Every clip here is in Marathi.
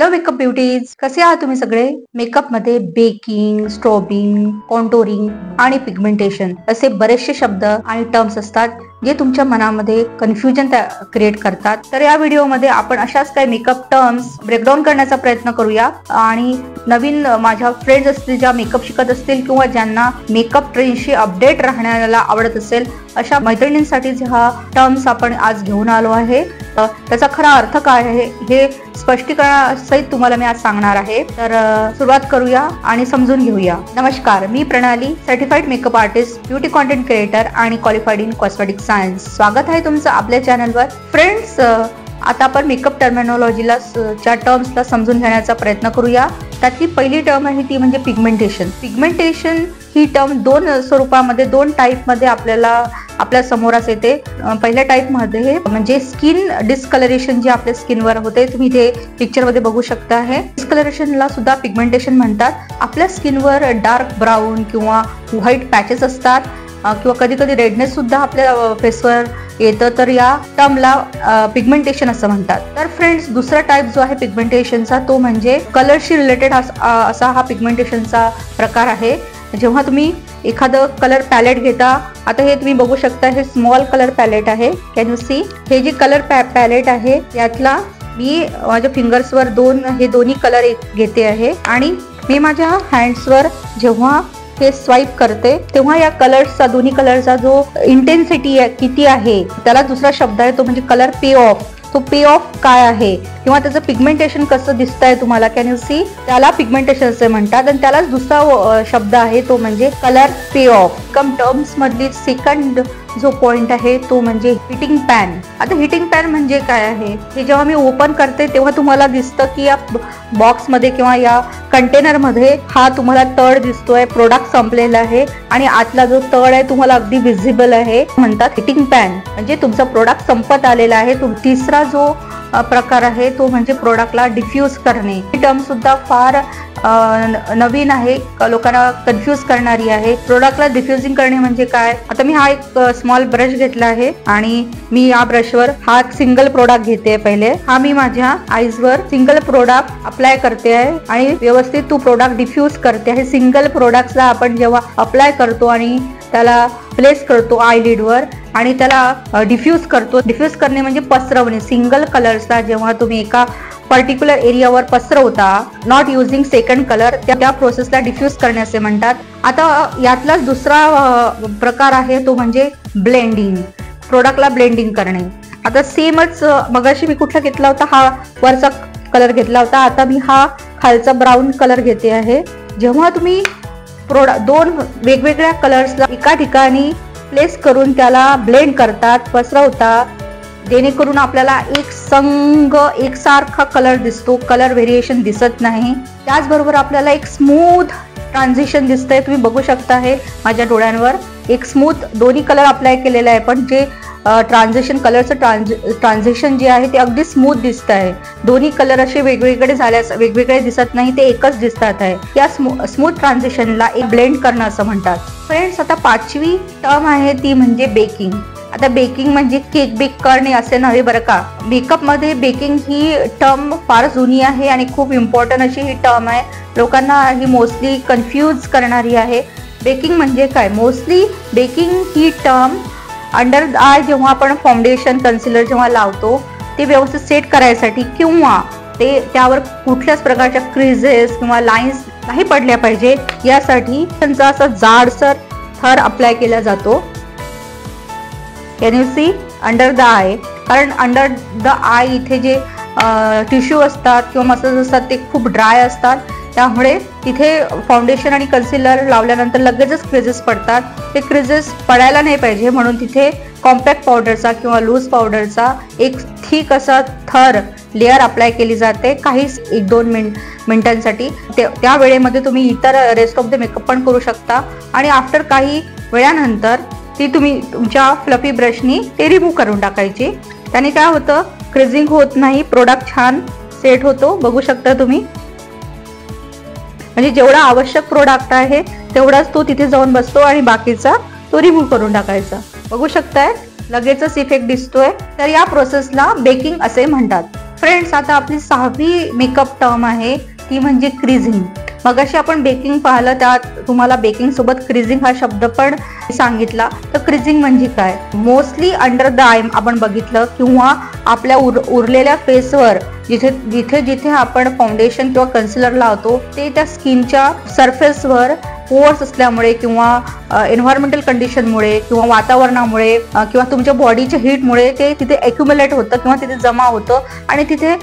हॅलो मेकअप ब्युटीज, कसे आहात तुम्ही सगळे? मेकअप मध्ये बेकिंग, स्ट्रोबिंग, कॉन्टोरिंग आणि पिगमेंटेशन असे बरेचसे शब्द आणि टर्म्स असतात जे तुमच्या मनामध्ये कन्फ्युजन क्रिएट करतात. तर या व्हिडिओमध्ये आपण अशाच काही मेकअप टर्म्स ब्रेकडाऊन करण्याचा प्रयत्न करूया आणि नवीन माझ्या फ्रेंड्स असतील ज्या मेकअप शिकत असतील किंवा ज्यांना मेकअप ट्रेंडशी अपडेट राहण्याला आवडत असेल अशा मैत्रिणींसाठी हा टर्म्स आपण आज घेऊन आलो आहे. त्याचा खरा अर्थ काय आहे हे स्पष्टीकरणासहित तुम्हाला मी आज सांगणार आहे. तर सुरुवात करूया आणि समजून घेऊया. नमस्कार, मी प्रणाली, certified makeup artist, beauty content creator आणि क्वालिफाईड इन कॉस्मेटिक सायन्स. स्वागत आहे तुमचं आपल्या चॅनलवर. फ्रेंड्स, आता आपण मेकअप टर्मिनॉलॉजीला च्या टर्म्सला समजून घेण्याचा प्रयत्न करूया. त्यातली पहिली टर्म आहे ती म्हणजे पिगमेंटेशन. पिगमेंटेशन ही टर्म दोन स्वरूपामध्ये, दोन टाईपमध्ये आपल्या समोरास येते. पहिल्या टाईपमध्ये म्हणजे स्किन डिस्कलरेशन जे आपल्या स्किनवर होते, तुम्ही इथे पिक्चरमध्ये बघू शकता आहे. डिस्कलरेशनला सुद्धा पिगमेंटेशन म्हणतात. आपल्या स्किनवर डार्क ब्राऊन किंवा व्हाईट पॅचेस असतात किंवा कधी कधी रेडनेस सुद्धा आपल्या फेसवर येतं, तर या टर्मला पिगमेंटेशन असं म्हणतात. तर फ्रेंड्स, दुसरा टाईप जो आहे पिगमेंटेशनचा तो म्हणजे कलरशी रिलेटेड असा हा पिगमेंटेशनचा प्रकार आहे. जेव्हा तुम्ही एखादं कलर पॅलेट घेता, आता हे तुम्ही बघू शकता, हे स्मॉल कलर पॅलेट आहे. Can you see? हे जे कलर पॅलेट आहे यातला मी माझ्या फिंगर्सवर हे दोन्ही कलर घेते आहे आणि मी माझ्या हँड्सवर जेव्हा हे स्वाईप करते तेव्हा या कलर्सचा, दोन्ही कलरचा जो इंटेन्सिटी किती आहे त्याला दुसरा शब्द आहे तो म्हणजे कलर पे ऑफ. तो पे ऑफ काय आहे किंवा त्याचं पिगमेंटेशन कसं दिसतंय तुम्हाला, कॅन यू सी? त्याला पिगमेंटेशन असे म्हणतात आणि त्यालाच दुसरा शब्द आहे तो म्हणजे कलर पे ऑफ. टर्म्स मधली सेकंड जो पॉइंट आहे तो म्हणजे हिटिंग पॅन. आता हिटिंग पॅन म्हणजे काय आहे? हे जेव्हा मी ओपन करते तेव्हा तुम्हाला दिसतं की या बॉक्समध्ये किंवा या कंटेनरमध्ये हा तुम्हाला तळ दिसतोय, प्रोडक्ट संपलेला आहे आणि आतला जो तळ आहे तुम्हाला अगदी विजिबल आहे, म्हणतात हिटिंग पॅन. म्हणजे तुमचा प्रोडक्ट संपत आलेला आहे. तिसरा जो प्रकार आहे तो म्हणजे प्रोडक्टला डिफ्यूज करणे. ही टर्म सुद्धा फार नवीन आहे, लोकांना कन्फ्यूज करणारी आहे. प्रोडक्टला डिफ्युजिंग करणे म्हणजे काय? आता मी हा एक स्मॉल ब्रश घेतला आहे आणि मी या ब्रशवर हा सिंगल प्रोडक्ट घेते. पहिले हा मी माझ्या आईजवर सिंगल प्रोडक्ट अप्लाय करते आहे आणि व्यवस्थित तो प्रोडक्ट डिफ्यूज करते आहे. सिंगल प्रोडक्टला आपण जेव्हा अप्लाय करतो आणि त्याला प्लेस करतो आयलिडवर आणि त्याला डिफ्यूज करतो. डिफ्यूज करणे म्हणजे पसरवणे. सिंगल कलर्सला जेव्हा तुम्ही एका पर्टिक्युलर एरियावर पसरवता, नॉट युझिंग सेकंड कलर, त्या प्रोसेसला डिफ्यूज करणे असे म्हणतात. आता यातलाच दुसरा प्रकार आहे तो म्हणजे ब्लेंडिंग. प्रोडक्टला ब्लेंडिंग करणे. आता सेमच मगाशी मी कुठला घेतला होता, हा वरचा कलर घेतला होता. आता मी हा खालचा ब्राऊन कलर घेते आहे. जेव्हा तुम्ही दोन वेगवेगळ्या कलर्सला एका ठिकाणी प्लेस करून त्याला ब्लेंड करतात, पसरवतात, जेणेकरून आपल्याला एकसारखा कलर दिसतो, कलर व्हेरिएशन दिसत नाही. त्याचबरोबर आपल्याला एक स्मूथ ट्रान्झिशन दिसतंय. तुम्ही बघू शकता हे माझ्या डोळ्यांवर एक स्मूथ दोन्ही कलर अप्लाय केलेला आहे, पण जे कलरचं ट्रान्झिशन जे आहे ते अगदी स्मूथ दिसत आहे. दोन्ही कलर असे वेगवेगळे दिसत नाही, ते एकच दिसतात आहे. या स्मूथ ट्रान्झिशनला एक ब्लेंड करणं असं म्हणतात. फ्रेंड्स, आता पाचवी टर्म आहे ती म्हणजे बेकिंग. आता बेकिंग म्हणजे केक बेक करणे असे नव्हे बरं का. मेकअप मध्ये बेकिंग ही टर्म फार जुनी आहे आणि खूप इम्पॉर्टंट अशी ही टर्म आहे. लोकांना ही मोस्टली कन्फ्यूज करणारी आहे. बेकिंग म्हणजे काय? Mostly baking he term under the I जेव्हा आपण फाउंडेशन, कन्सिलर जेव्हा लावतो ते व्यवस्थित सेट करायसाठी किंवा त्यावर कुठल्याच प्रकारच्या क्रिजेस किंवा लाईन्स नाही पडल्या पाहिजे यासाठी त्यांचा असा जाडसर थर अप्लाय केला जातो. Can you see? Under the eye. कारण अंडर द आय इथे जे टिश्यू असतात किंवा मसल्स असतात ते खूप ड्राय असतात, त्यामुळे तिथे फाउंडेशन आणि कन्सिलर लावल्यानंतर लगेचच क्रिजेस पडतात. ते क्रिजेस पडायला नाही पाहिजे म्हणून तिथे कॉम्पॅक्ट पावडरचा किंवा लूज पावडरचा एक थिक असा थर लेअर अप्लाय केली जाते काही 1-2 मिनिटांसाठी. त्या वेळेमध्ये तुम्ही इतर रेस्ट ऑफ द मेकअप पण करू शकता आणि आफ्टर काही वेळानंतर ती तुम्ही तुमच्या फ्लफी ब्रशनी ते रिमूव्ह करून टाकायची. त्याने काय होतं? क्रिजिंग होत नाही, प्रोडक्ट छान सेट होतो. बघू शकता तुम्ही. म्हणजे जेवढा आवश्यक प्रोडक्ट आहे तेवढाच तो तिथे जाऊन बसतो आणि बाकीचा तो रिमूव्ह करून टाकायचा. बघू शकताय लगेचच इफेक्ट दिसतोय. तर या प्रोसेसला बेकिंग असे म्हणतात. फ्रेंड्स, आता आपली 6वी मेकअप टर्म आहे ती म्हणजे क्रिझिंग. मगाशी आपण बेकिंग पाहिलं, त्यात तुम्हाला बेकिंग सोबत क्रिझिंग हा शब्द पण सांगितला. तर क्रिझिंग म्हणजे काय? मोस्टली अंडर द आय आपण बघितलं, किंवा आपल्या उरलेल्या फेसवर जिथे जिथे आपण फाउंडेशन किंवा कन्सिलर लावतो ते त्या स्किनच्या सरफेसवर पोअर्स असल्यामुळे किंवा एन्व्हायरमेंटल कंडिशनमुळे किंवा वातावरणामुळे किंवा तुमच्या बॉडीच्या हीटमुळे ते तिथे एक्युम्युलेट होतं किंवा तिथे जमा होतं आणि तिथे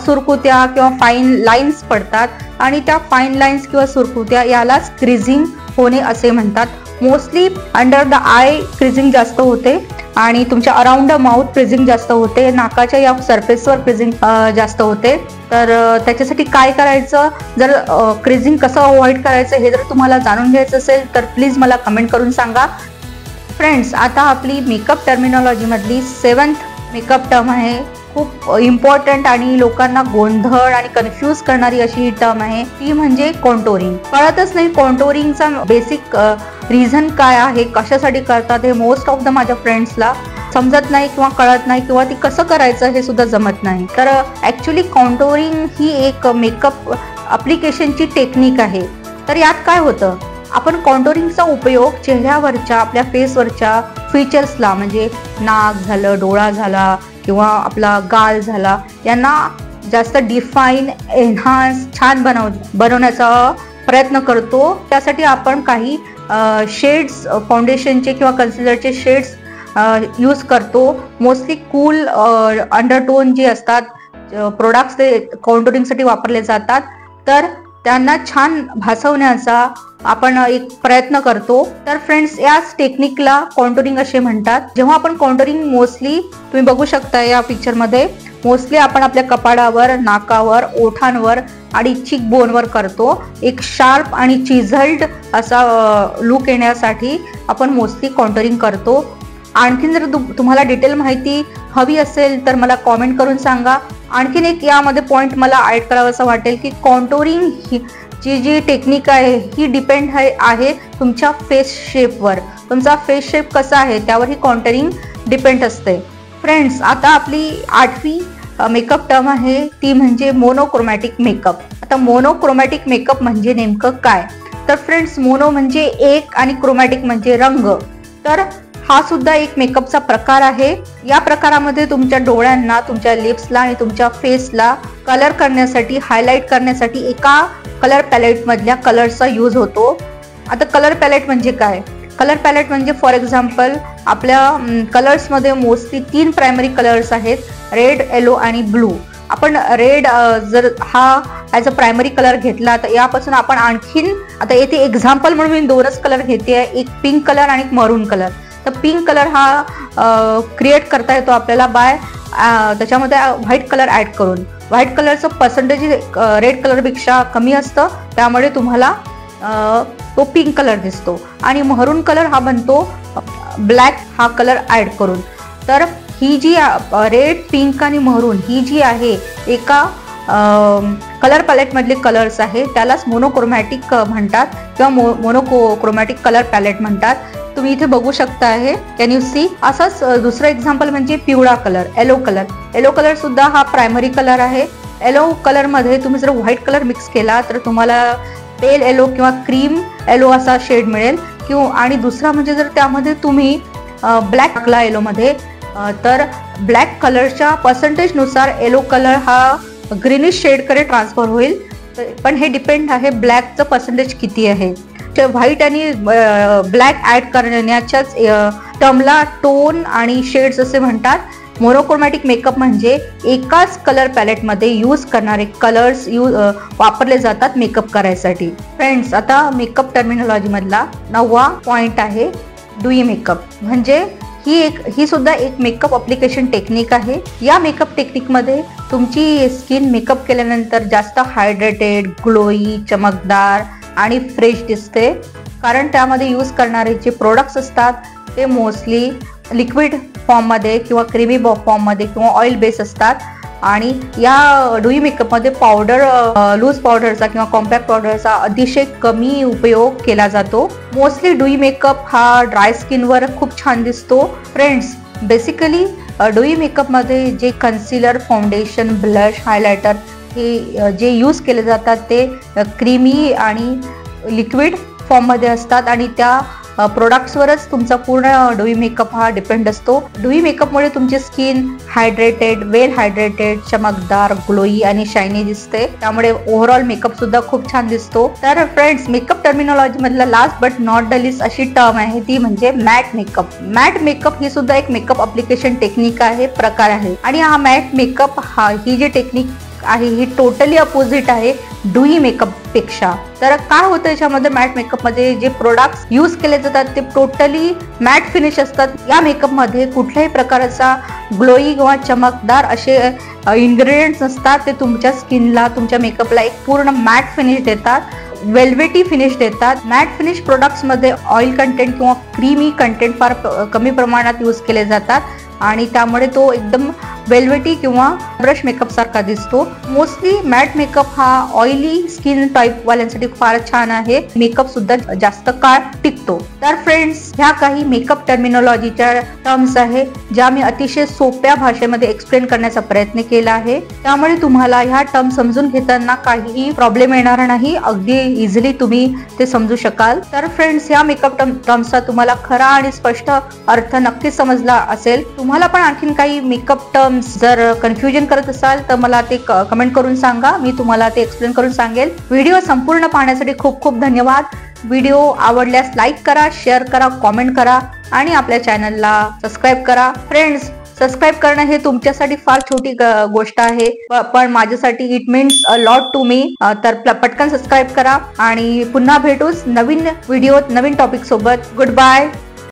सुरकुत्या किंवा फाईन लाईन्स पडतात. आणि त्या फाईन लाईन्स किंवा सुरकुत्या यालाच क्रिझिंग होणे असे म्हणतात. मोस्टली अंडर द आय क्रिझिंग जास्त होते आणि तुमच्या अराउंड द माउथ क्रिझिंग जास्त होते. नाकाच्या या सरफेसवर क्रिझिंग जास्त होते. तर त्याच्यासाठी काय करायचं, जर क्रिझिंग कसं अवॉइड करायचं हे जर तुम्हाला जाणून घ्यायचं असेल तर प्लीज मला कमेंट करून सांगा. फ्रेंड्स, आता आपली मेकअप टर्मिनॉलॉजी मधली 7th मेकअप टर्म आहे. खूप इम्पॉर्टंट आणि लोकांना गोंधळ आणि कन्फ्यूज करणारी अशी ही टर्म आहे, ती म्हणजे कॉन्टोरिंग. कळतच नाही कॉन्टोरिंगचा बेसिक रिझन काय आहे, कशासाठी करतात हे मोस्ट ऑफ द माझ्या फ्रेंड्सला समजत नाही किंवा कळत नाही, किंवा ती कसं करायचं हे सुद्धा जमत नाही. तर ऍक्च्युली कॉन्टोरिंग ही एक मेकअप ॲप्लिकेशनची टेक्निक आहे. तर यात काय होतं, आपण कॉन्टोरिंगचा उपयोग चेहऱ्यावरच्या आपल्या फेसवरच्या फीचर्सला, म्हणजे नाक झालं, डोळा झाला किंवा आपला गाल झाला, यांना जास्त डिफाईन, एन्हान्स, छान बनवण्याचा प्रयत्न करतो. त्यासाठी आपण काही शेड्स, फाउंडेशनचे किंवा कन्सिलरचे शेड्स यूज करतो. मोस्टली कूल अंडरटोन जे असतात प्रोडक्ट्स ते कॉन्टोरिंगसाठी वापरले जातात. तर त्यांना छान भासवण्याचा आपण एक प्रयत्न करतो. तर फ्रेंड्स, याच टेक्निकला कॉन्टोरिंग असे म्हणतात. जेव्हा आपण कॉन्टोरिंग मोस्टली तुम्ही बघू शकता या पिक्चरमध्ये, मोस्टली आपण आपल्या कपाळावर, नाकावर, ओठांवर आणि चिक बोनवर करतो. एक शार्प आणि चिझल्ड असा लुक येण्यासाठी आपण मोस्टली कॉन्टोरिंग करतो. आणखीन जर तुम्हाला डिटेल माहिती हवी असेल तर मला कॉमेंट करून सांगा. आणखीन एक यामध्ये पॉईंट मला ऍड करावं असं वाटेल की कॉन्टोरिंग जी टेक्निक आहे ही डिपेंड आहे तुमच्या फेस शेपवर. तुमचा फेस शेप कसा आहे त्यावर ही कॉन्टोरिंग डिपेंड असते. फ्रेंड्स, आता आपली 8वी मेकअप टर्म आहे ती म्हणजे मोनोक्रोमॅटिक मेकअप. आता मोनोक्रोमॅटिक मेकअप म्हणजे नेमकं काय? तर फ्रेंड्स, मोनो म्हणजे एक आणि क्रोमॅटिक म्हणजे रंग. तर हा सुद्धा एक मेकअपचा प्रकार आहे. या प्रकारामध्ये तुमच्या डोळ्यांना, तुमच्या लिप्सला आणि तुमच्या फेसला कलर करण्यासाठी, हायलाइट करण्यासाठी एका कलर पॅलेट मधल्या कलर्सचा यूज होतो. आता कलर पॅलेट म्हणजे काय? कलर पॅलेट म्हणजे फॉर एक्झाम्पल आपल्या कलर्समध्ये मोस्टली 3 प्रायमरी कलर्स आहेत, रेड, येलो आणि ब्लू. आपण रेड जर हा ॲज अ प्रायमरी कलर घेतला तर यापासून आपण आणखीन, आता येथे एक्झाम्पल म्हणून मी 2च कलर घेते आहे, एक पिंक कलर आणि एक मरून कलर. तर पिंक कलर हा क्रिएट करता येतो आपल्याला बाय त्याच्यामध्ये व्हाईट कलर ॲड करून. व्हाईट कलरचं पर्सेंटेज रेड कलरपेक्षा कमी असतं, त्यामुळे तुम्हाला तो पिंक कलर दिसतो. आणि मरून कलर हा बनतो ब्लॅक हा कलर ॲड करून. तर ही जी रेड, पिंक आणि मरून ही जी आहे एका कलर पॅलेट मधले कलर्स आहे, त्यालाच मोनोक्रोमॅटिक म्हणतात किंवा मोनोक्रोमॅटिक कलर पॅलेट म्हणतात. तुम्ही इथे बघू शकता आहे, कॅन यू सी. असंच दुसरं एक्झाम्पल म्हणजे पिवळा colour, yellow colour. Yellow colour सुद्धा हा प्रायमरी कलर आहे. येलो कलर मध्ये तुम्ही जर व्हाईट कलर मिक्स केला तर तुम्हाला पेल येलो किंवा क्रीम येलो असा शेड मिळेल. आणि दुसरा म्हणजे जर त्यामध्ये तुम्ही ब्लॅक टाकला येलो मध्ये तर ब्लॅक कलरच्या पर्सेंटेजनुसार येलो कलर हा ग्रीनिश शेडकडे ट्रान्सफर होईल. पण हे डिपेंड आहे ब्लॅकचं पर्सेंटेज किती आहे. व्हाईट आणि ब्लॅक ऍड करण्याच्याच टर्मला टोन आणि शेड्स असे म्हणतात. मोनोक्रोमॅटिक मेकअप म्हणजे एकाच कलर पॅलेटमध्ये यूज करणारे कलर्स वापरले जातात मेकअप करायसाठी. फ्रेंड्स, आता मेकअप टर्मिनॉलॉजी मधला 9वा पॉइंट आहे डुई मेकअप. म्हणजे ही सुद्धा एक मेकअप ॲप्लिकेशन टेक्निक आहे. या मेकअप टेक्निकमध्ये तुमची स्किन मेकअप केल्यानंतर जास्त हायड्रेटेड, ग्लोई, चमकदार आणि फ्रेश दिसते. कारण त्यामध्ये यूज करणारे जे प्रोडक्ट्स असतात ते मोस्टली लिक्विड फॉर्ममध्ये किंवा क्रीमी फॉर्ममध्ये किंवा ऑइल बेस असतात. आणि या डुई मेकअपमध्ये पावडर, लूज पावडरचा किंवा कॉम्पॅक्ट पावडरचा अतिशय कमी उपयोग केला जातो. मोस्टली डुई मेकअप हा ड्राय स्किनवर खूप छान दिसतो. फ्रेंड्स, बेसिकली डुई मेकअप मध्ये जे कन्सिलर, फाउंडेशन, ब्लश, हायलायटर हे जे यूज केले जातात ते क्रीमी आणि लिक्विड फॉर्म मध्ये असतात आणि त्या प्रोडक्ट्सवरच तुमचा पूर्ण डुई मेकअप हा डिपेंड असतो. डुई मेकअपमुळे तुमची स्किन हायड्रेटेड, वेल हायड्रेटेड, चमकदार, ग्लोई आणि शायनी दिसते. त्यामुळे ओव्हरऑल मेकअप सुद्धा खूप छान दिसतो. तर फ्रेंड्स, मेकअप टर्मिनॉलॉजी मधला last but not the list अशी टर्म आहे ती म्हणजे मॅट मेकअप. मॅट मेकअप ही सुद्धा एक मेकअप अप्लिकेशन टेक्निक आहे, प्रकार आहे. आणि हा मॅट मेकअप ही जी टेक्निक आहे ही टोटली अपोजिट आहे डुई मेकअप पेक्षा. तर काय होतं याच्यामध्ये, मॅट मेकअप मध्ये जे प्रोडक्ट्स यूज केले जातात ते टोटली मॅट फिनिश असतात. या मेकअप मध्ये कुठल्याही प्रकारचा ग्लोई किंवा चमकदार असे इन्ग्रेडियंट्स नसतात. ते तुमच्या स्किनला, तुमच्या मेकअपला एक पूर्ण मॅट फिनिश देतात, वेल्वेटी फिनिश देतात. मॅट फिनिश प्रोडक्ट्स मध्ये ऑइल कंटेंट किंवा क्रीमी कंटेंट फार कमी प्रमाणात यूज केले जातात आणि त्यामुळे तो एकदम वेल्वेटी किंवा ब्रश मेकअप सारखा दिसतो. मोस्टली मॅट मेकअप हा ऑइली स्किन टाईप वाल्यांसाठी फार छान आहे. मेकअप सुद्धा जास्त काळ टिकतो. तर फ्रेंड्स, ह्या काही मेकअप टर्मिनॉलॉजीच्या टर्म्स आहे ज्या मी अतिशय सोप्या भाषेमध्ये एक्सप्लेन करण्याचा प्रयत्न केला आहे. त्यामुळे तुम्हाला ह्या टर्म समजून घेताना काहीही प्रॉब्लेम येणार नाही. अगदी इझिली तुम्ही ते समजू शकाल. तर फ्रेंड्स, ह्या मेकअप टर्म्सचा तुम्हाला खरा आणि स्पष्ट अर्थ नक्कीच समजला असेल. तुम्हाला पण आणखीन काही मेकअप टर्म्स जर कन्फ्युजन करत असाल तर मला ते कमेंट करून सांगा. मी तुम्हाला ते एक्सप्लेन करून सांगेल. व्हिडिओ संपूर्ण पाहण्यासाठी खूप खूप धन्यवाद. व्हिडिओ आवडल्यास लाईक करा, शेअर करा, कॉमेंट करा आणि आपल्या चॅनलला सबस्क्राईब करा. फ्रेंड्स, सबस्क्राईब करणं हे तुमच्यासाठी फार छोटी गोष्ट आहे, पण माझ्यासाठी it means a lot to me. तर पटकन सबस्क्राईब करा आणि पुन्हा भेटूच नवीन व्हिडिओत, नवीन टॉपिक सोबत. Good bye.